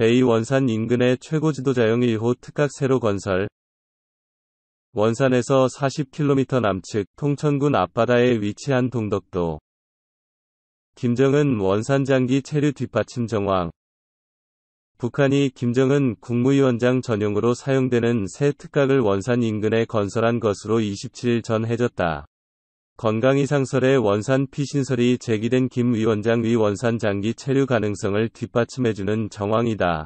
베이 원산 인근의 최고 지도자용 1호 특각 새로 건설. 원산에서 40km 남측 통천군 앞바다에 위치한 동덕도. 김정은 원산 장기 체류 뒷받침 정황. 북한이 김정은 국무위원장 전용으로 사용되는 새 특각을 원산 인근에 건설한 것으로 27일 전해졌다. 건강이상설의 원산 피신설이 제기된 김 위원장 위 원산 장기 체류 가능성을 뒷받침해주는 정황이다.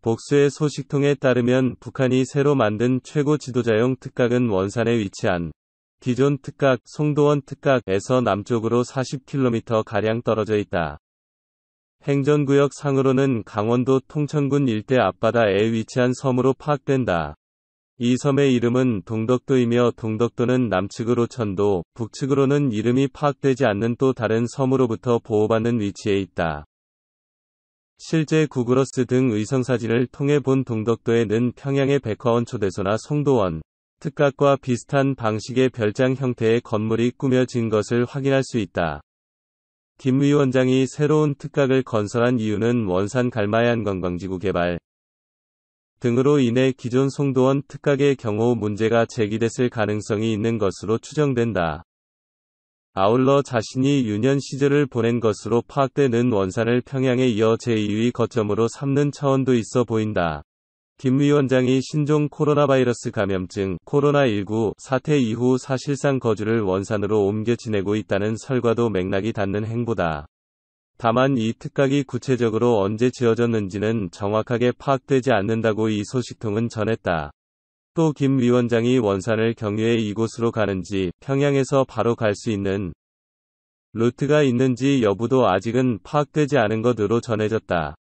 복수의 소식통에 따르면 북한이 새로 만든 최고 지도자용 특각은 원산에 위치한 기존 특각 송도원 특각에서 남쪽으로 40km가량 떨어져 있다. 행정구역 상으로는 강원도 통천군 일대 앞바다에 위치한 섬으로 파악된다. 이 섬의 이름은 동덕도이며 동덕도는 남측으로 천도, 북측으로는 이름이 파악되지 않는 또 다른 섬으로부터 보호받는 위치에 있다. 실제 구글어스 등 의성사진을 통해 본 동덕도에는 평양의 백화원 초대소나 송도원 특각과 비슷한 방식의 별장 형태의 건물이 꾸며진 것을 확인할 수 있다. 김 위원장이 새로운 특각을 건설한 이유는 원산 갈마얀 관광지구 개발 등으로 인해 기존 송도원 특각의 경우 문제가 제기됐을 가능성이 있는 것으로 추정된다. 아울러 자신이 유년 시절을 보낸 것으로 파악되는 원산을 평양에 이어 제2위 거점으로 삼는 차원도 있어 보인다. 김 위원장이 신종 코로나 바이러스 감염증 코로나19 사태 이후 사실상 거주를 원산으로 옮겨 지내고 있다는 설과도 맥락이 닿는 행보다. 다만 이 특각이 구체적으로 언제 지어졌는지는 정확하게 파악되지 않는다고 이 소식통은 전했다. 또 김 위원장이 원산을 경유해 이곳으로 가는지 평양에서 바로 갈 수 있는 루트가 있는지 여부도 아직은 파악되지 않은 것으로 전해졌다.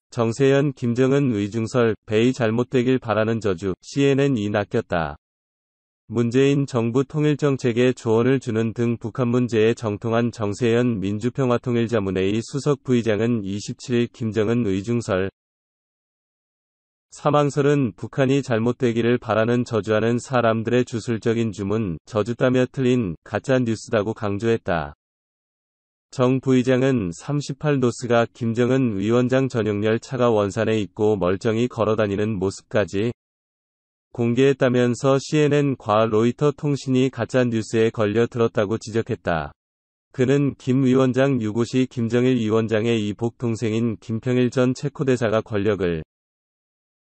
정세현 김정은 의중설 베이 잘못되길 바라는 저주 CNN이 낚였다. 문재인 정부 통일정책에 조언을 주는 등 북한 문제에 정통한 정세현 민주평화통일자문회의 수석 부의장은 27일 김정은 의중설 사망설은 북한이 잘못되기를 바라는 저주하는 사람들의 주술적인 주문, 저주따며 틀린 가짜 뉴스다고 강조했다. 정 부의장은 38노스가 김정은 위원장 전용 열차가 원산에 있고 멀쩡히 걸어다니는 모습까지 공개했다면서 CNN과 로이터 통신이 가짜뉴스에 걸려 들었다고 지적했다. 그는 김 위원장 유고시 김정일 위원장의 이복 동생인 김평일 전 체코대사가 권력을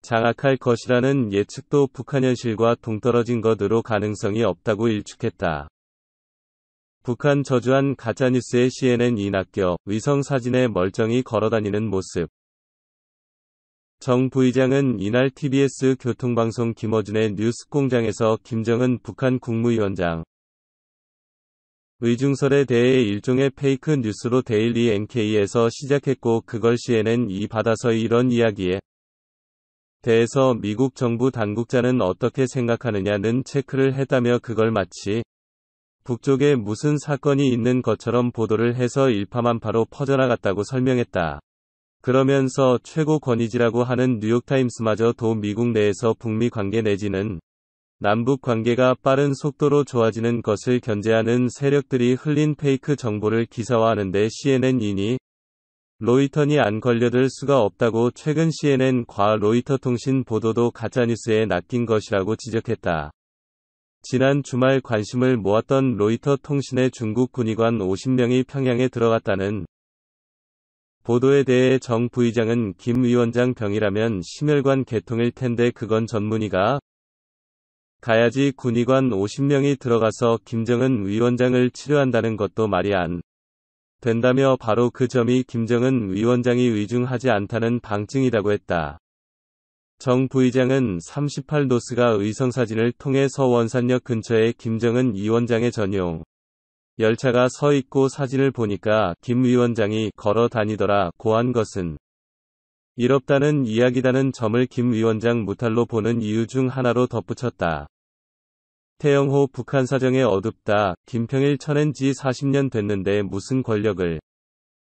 장악할 것이라는 예측도 북한 현실과 동떨어진 것으로 가능성이 없다고 일축했다. 북한 저주한 가짜뉴스에 CNN이 낚여 위성사진에 멀쩡히 걸어다니는 모습. 정 부의장은 이날 TBS 교통방송 김어준의 뉴스공장에서 김정은 북한 국무위원장 의중설에 대해 일종의 페이크 뉴스로 데일리 NK에서 시작했고 그걸 CNN이 받아서 이런 이야기에 대해서 미국 정부 당국자는 어떻게 생각하느냐는 체크를 했다며 그걸 마치 북쪽에 무슨 사건이 있는 것처럼 보도를 해서 일파만파로 퍼져나갔다고 설명했다. 그러면서 최고 권위지라고 하는 뉴욕타임스마저도 미국 내에서 북미 관계 내지는 남북 관계가 빠른 속도로 좋아지는 것을 견제하는 세력들이 흘린 페이크 정보를 기사화하는데 CNN이니 로이터니 안 걸려들 수가 없다고 최근 CNN과 로이터 통신 보도도 가짜뉴스에 낚인 것이라고 지적했다. 지난 주말 관심을 모았던 로이터 통신의 중국 군의관 50명이 평양에 들어갔다는 보도에 대해 정 부의장은 김 위원장 병이라면 심혈관 계통일 텐데 그건 전문의가 가야지 군의관 50명이 들어가서 김정은 위원장을 치료한다는 것도 말이 안 된다며 바로 그 점이 김정은 위원장이 의중하지 않다는 방증이라고 했다. 정 부의장은 38노스가 의성사진을 통해 서원산역 근처에 김정은 위원장의 전용 열차가 서 있고 사진을 보니까 김 위원장이 걸어 다니더라 고한 것은 이롭다는 이야기다는 점을 김 위원장 무탈로 보는 이유 중 하나로 덧붙였다. 태영호 북한 사정에 어둡다. 김평일 쳐낸 지 40년 됐는데 무슨 권력을.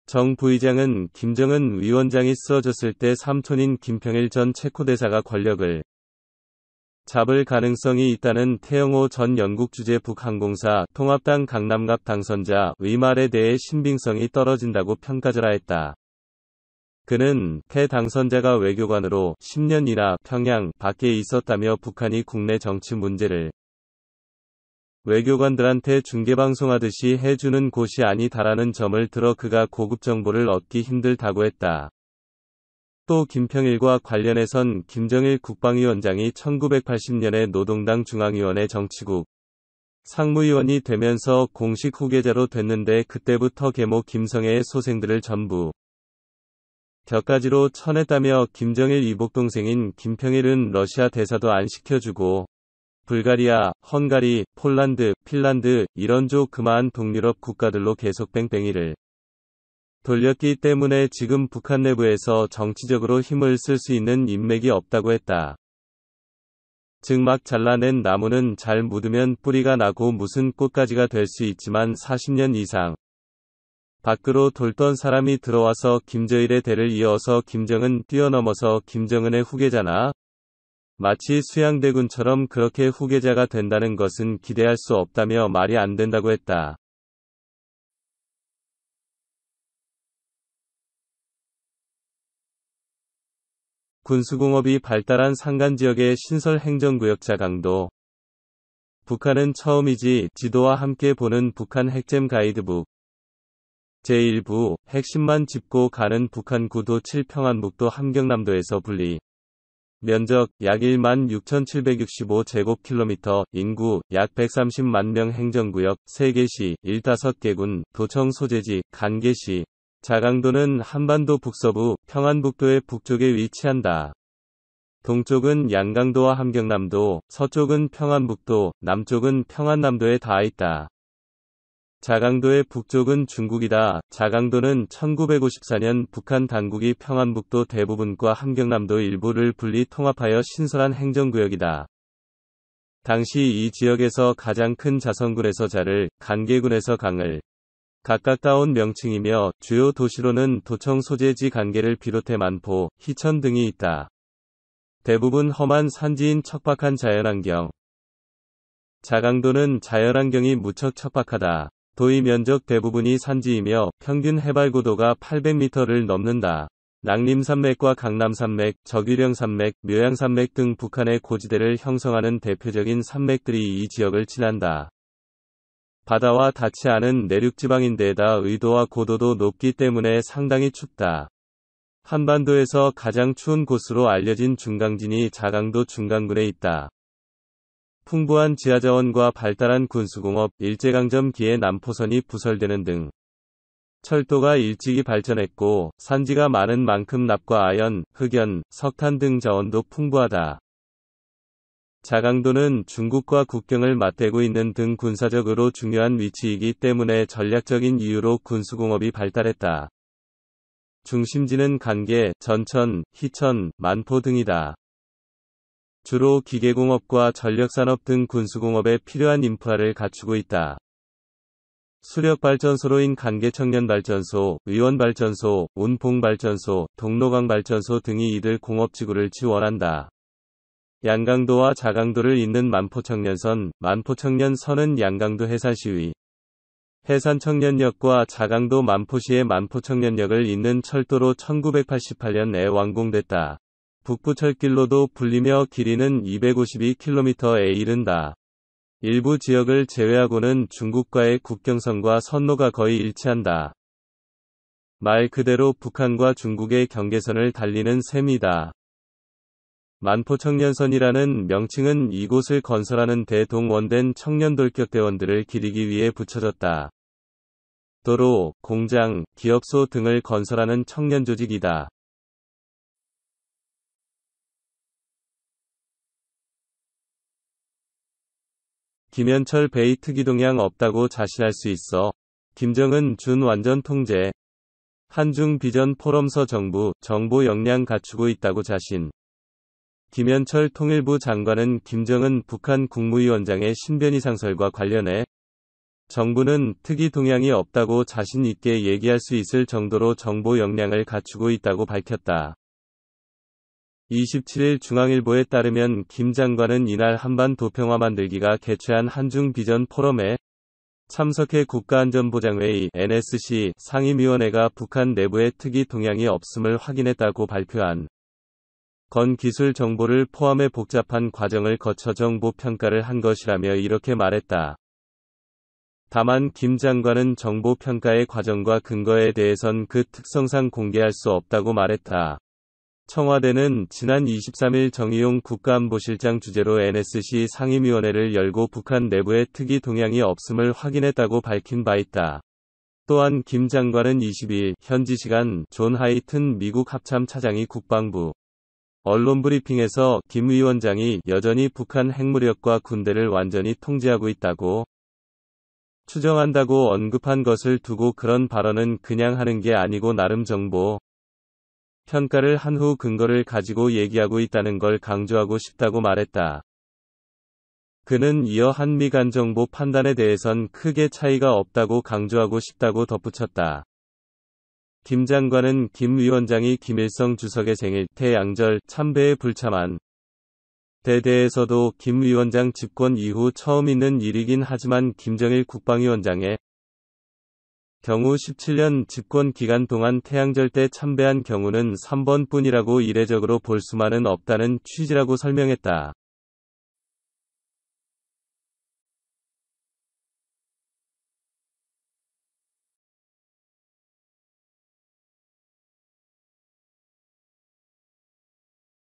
정 부의장은 김정은 위원장이 쓰러졌을 때 삼촌인 김평일 전 체코대사가 권력을 잡을 가능성이 있다는 태영호 전 영국 주재 북항공사 통합당 강남갑 당선자의 말에 대해 신빙성이 떨어진다고 평가절하했다. 그는 태 당선자가 외교관으로 10년이나 평양 밖에 있었다며 북한이 국내 정치 문제를 외교관들한테 중계방송하듯이 해주는 곳이 아니다라는 점을 들어 그가 고급 정보를 얻기 힘들다고 했다. 또 김평일과 관련해선 김정일 국방위원장이 1980년에 노동당 중앙위원회 정치국 상무위원이 되면서 공식 후계자로 됐는데 그때부터 계모 김성애의 소생들을 전부 격가지로 쳐냈다며 김정일 이복동생인 김평일은 러시아 대사도 안 시켜주고 불가리아, 헝가리, 폴란드, 핀란드 이런 조그마한 동유럽 국가들로 계속 뺑뺑이를 돌렸기 때문에 지금 북한 내부에서 정치적으로 힘을 쓸 수 있는 인맥이 없다고 했다. 즉 막 잘라낸 나무는 잘 묻으면 뿌리가 나고 무슨 꽃가지가 될 수 있지만 40년 이상 밖으로 돌던 사람이 들어와서 김저일의 대를 이어서 김정은 뛰어넘어서 김정은의 후계자나 마치 수양대군처럼 그렇게 후계자가 된다는 것은 기대할 수 없다며 말이 안 된다고 했다. 군수공업이 발달한 산간지역의 신설 행정구역 자강도. 북한은 처음이지 지도와 함께 보는 북한 핵잼 가이드북. 제1부, 핵심만 짚고 가는 북한 구도 7평안북도 함경남도에서 분리. 면적, 약 1만 6,765제곱킬로미터, 인구, 약 130만 명 행정구역, 3개시, 15개군, 도청 소재지, 간계시. 자강도는 한반도 북서부, 평안북도의 북쪽에 위치한다. 동쪽은 양강도와 함경남도, 서쪽은 평안북도, 남쪽은 평안남도에 닿아있다. 자강도의 북쪽은 중국이다. 자강도는 1954년 북한 당국이 평안북도 대부분과 함경남도 일부를 분리 통합하여 신설한 행정구역이다. 당시 이 지역에서 가장 큰 자성군에서 자를, 간계군에서 강을 각각 따온 명칭이며 주요 도시로는 도청 소재지 간계를 비롯해 만포, 희천 등이 있다. 대부분 험한 산지인 척박한 자연환경. 자강도는 자연환경이 무척 척박하다. 도의 면적 대부분이 산지이며 평균 해발 고도가 800m를 넘는다. 낭림산맥과 강남산맥, 적유령산맥, 묘양산맥 등 북한의 고지대를 형성하는 대표적인 산맥들이 이 지역을 지난다. 바다와 닿지 않은 내륙지방인데다 의도와 고도도 높기 때문에 상당히 춥다. 한반도에서 가장 추운 곳으로 알려진 중강진이 자강도 중강군에 있다. 풍부한 지하자원과 발달한 군수공업, 일제강점기에 남포선이 부설되는 등 철도가 일찍이 발전했고 산지가 많은 만큼 납과 아연, 흑연, 석탄 등 자원도 풍부하다. 자강도는 중국과 국경을 맞대고 있는 등 군사적으로 중요한 위치이기 때문에 전략적인 이유로 군수공업이 발달했다. 중심지는 간계, 전천, 희천, 만포 등이다. 주로 기계공업과 전력산업 등 군수공업에 필요한 인프라를 갖추고 있다. 수력발전소로인 간계청년발전소, 의원발전소, 운봉발전소, 동로강발전소 등이 이들 공업지구를 지원한다. 양강도와 자강도를 잇는 만포청년선, 만포청년선은 양강도 해산시위 해산청년역과 자강도 만포시의 만포청년역을 잇는 철도로 1988년에 완공됐다. 북부철길로도 불리며 길이는 252km에 이른다. 일부 지역을 제외하고는 중국과의 국경선과 선로가 거의 일치한다. 말 그대로 북한과 중국의 경계선을 달리는 셈이다. 만포청년선이라는 명칭은 이곳을 건설하는 대동원된 청년돌격대원들을 기리기 위해 붙여졌다. 도로, 공장, 기업소 등을 건설하는 청년조직이다. 김현철 베이 특이동향 없다고 자신할 수 있어. 김정은 준 완전 통제. 한중 비전 포럼서 정부, 정보 역량 갖추고 있다고 자신. 김현철 통일부 장관은 김정은 북한 국무위원장의 신변이 상설과 관련해 정부는 특이 동향이 없다고 자신 있게 얘기할 수 있을 정도로 정보 역량을 갖추고 있다고 밝혔다. 27일 중앙일보에 따르면 김 장관은 이날 한반 도평화 만들기가 개최한 한중 비전 포럼에 참석해 국가안전보장회의 NSC 상임위원회가 북한 내부에 특이 동향이 없음을 확인했다고 발표한 건 기술 정보를 포함해 복잡한 과정을 거쳐 정보 평가를 한 것이라며 이렇게 말했다. 다만 김 장관은 정보 평가의 과정과 근거에 대해선 그 특성상 공개할 수 없다고 말했다. 청와대는 지난 23일 정의용 국가안보실장 주재로 NSC 상임위원회를 열고 북한 내부에 특이 동향이 없음을 확인했다고 밝힌 바 있다. 또한 김 장관은 22일 현지 시간 존 하이튼 미국 합참 차장이 국방부 언론 브리핑에서 김 위원장이 여전히 북한 핵무력과 군대를 완전히 통제하고 있다고 추정한다고 언급한 것을 두고 그런 발언은 그냥 하는 게 아니고 나름 정보 평가를 한 후 근거를 가지고 얘기하고 있다는 걸 강조하고 싶다고 말했다. 그는 이어 한미 간 정보 판단에 대해선 크게 차이가 없다고 강조하고 싶다고 덧붙였다. 김 장관은 김 위원장이 김일성 주석의 생일, 태양절, 참배에 불참한 데 대해서도 김 위원장 집권 이후 처음 있는 일이긴 하지만 김정일 국방위원장의 경우 17년 집권 기간 동안 태양절 때 참배한 경우는 3번뿐이라고 이례적으로 볼 수만은 없다는 취지라고 설명했다.